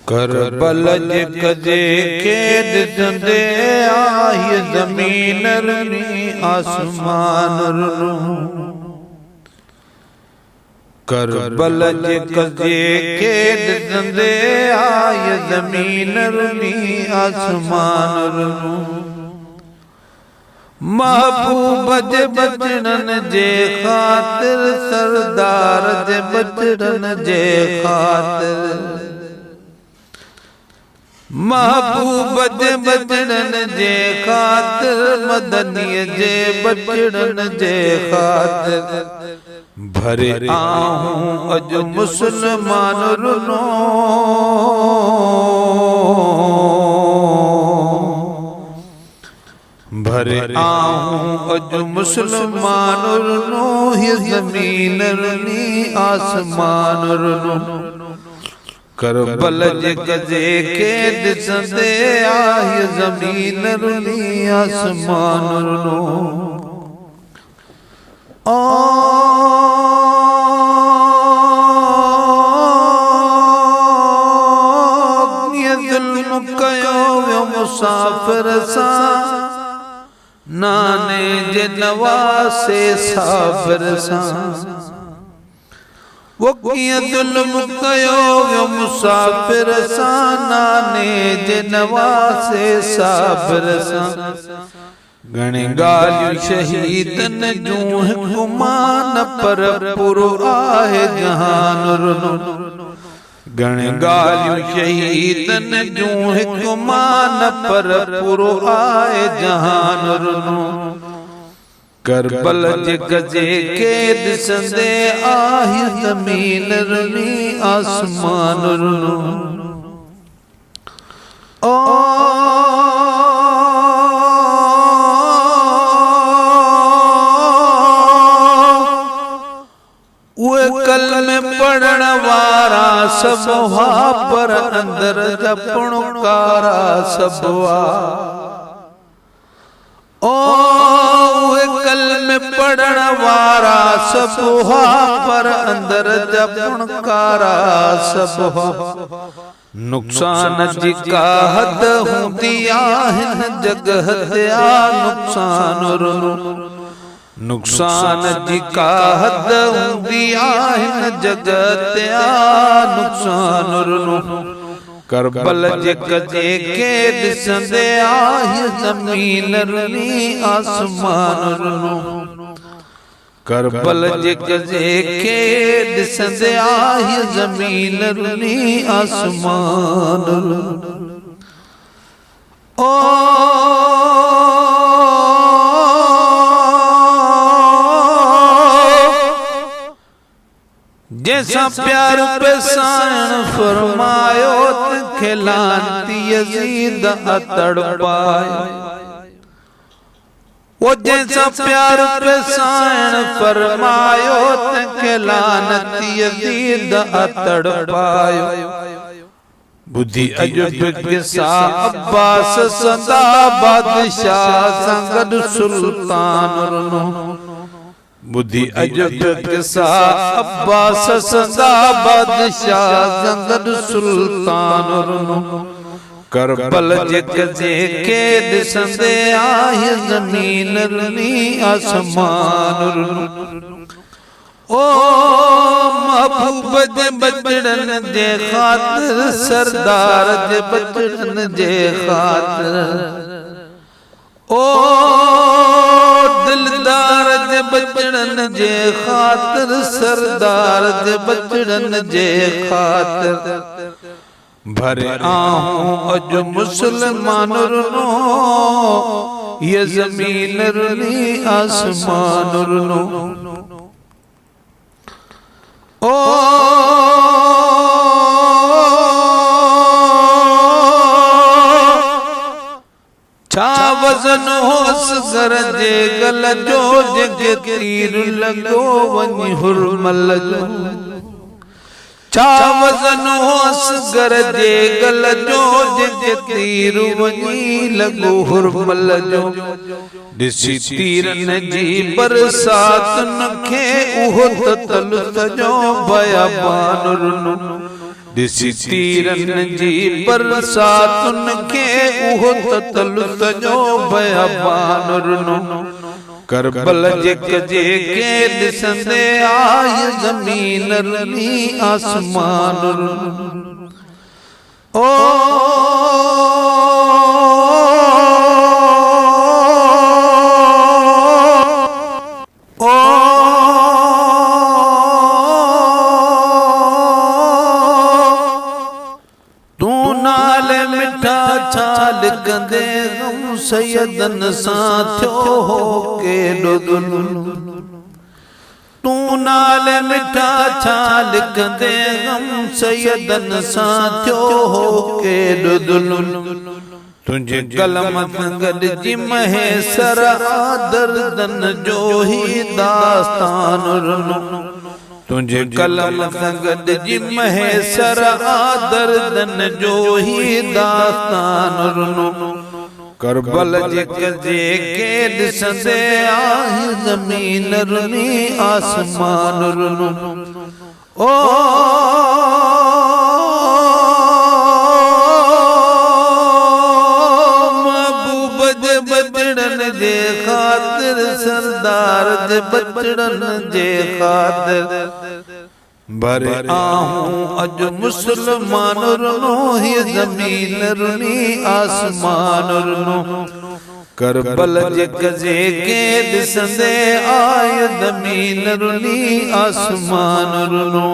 करबल कजे खेद दंदे आय जमीन रनी आसमान रनु। करबल कजे खेद दंदे आय जमीन रनी आसमान रनु। महबूब जे बचड़न जे खातिर सरदार जे बचड़न जे खातिर। महबूब जे बचड़न जे खातिर मदनी जे बचड़न जे खातिर। भरे आहूं अज मुसलमान रुनो भरे आहूं अज मुसलमान रुनो ये जमीन रनी आसमान रुनो। करबल कजे खेद दंदे आय जमीन रनी आसमान रुनो। जुल्म कयो वियो मुसाफिर सां नाने जे नवासे साबिर सां। वो कीअं जुल्म कयो वियो मुसाफिर सां नाने जे नवासे साबिर सां। घणे ॻाल्हियूं शहीदन जूं हिकु मान पर पूरो आहे जहान रुनो। घणे ॻाल्हियूं शहीदन जूं हिकु मान पर पूरो आहे जहान रुनो। करबल कजे खेद दंदे आय जमीन रनी आसमान रुनो। कल में पढ़ण वारा सब हुआ पर अंदर जपणकारा सब हुआ। कल में पढ़ण वारा सब हुआ पर अंदर जपणकारा सब हुआ। नुक़सान जी का हद हूंदी आहे जगह ते नुक़सान रुनो। नुक़सान जी का हद हूंदी आहे जगह ते नुक़सान रुनो। करबल कजे खेद दंदे आय जमीन रनी आसमान रुनो। करबल कजे खेद दंदे आय जमीन रनी आसमान रुनो। जैसा प्यार पे साण फरमायो खिलानती यजीद अतड़ पाए। वो जैसा प्यार पे साण फरमायो खिलानती यजीद अतड़ पायो। बुद्धि अजब किसा अब्बास सदा बादशाह संगद सुल्तान रुनो। बुद्धि अजब किसा अब्बास सदा बादशाह संगद सुल्तान रुनो। करबल कजे खेद दंदे आय जमीन रनी आसमान रुनो। महबूब जे बचड़न जे खातिर सरदार जे बचड़न जे खातिर। दिलदार जे बचड़न जे खातिर सरदार जे बचड़न जे खातिर। भरे आहूं अज मुसलमान रुनो ये जमीन रनी आसमान रुनो। छा वज़न होस घर जे गल जो जगे तीर लगो वञी हुरमल जो। छा वज़न होस घर जे गल जो जगे तीर वञी लगो हुरमल जो। ॾिसी तीरन जी बरसात नखे उहो त तलुत जो बयाबान रुनो। दिसी तीरन जी बरसातुन के उहो ततलुत जो बयाबानुरनो करबल जेक जेके दिसंदे आय ज़मीन रनी आसमान ओ मिठा छाल कंदे गम सैयदन साथियो हो के दुल तू नाल मिठा छाल कंदे गम सैयदन साथियो हो के दुल तुझे कलम गड जी महेसर दर्दन जो ही दास्तान तुझे कलम संगद जी महेसर दर्दन जो ही दास्तान रुनो करबल जेक जेके दिसंदे आहि ज़मीन रुनी आसमान रुनो ओ महबूब जे बचड़न जे खातिर सरदार जे बचड़न जे खातिर भरे आहूं अज मुसलमान रुनो ही ज़मीन रुनी आसमान रुनो करबल जेक जेके दिसंदे आय ज़मीन रुनी आसमान रुनो।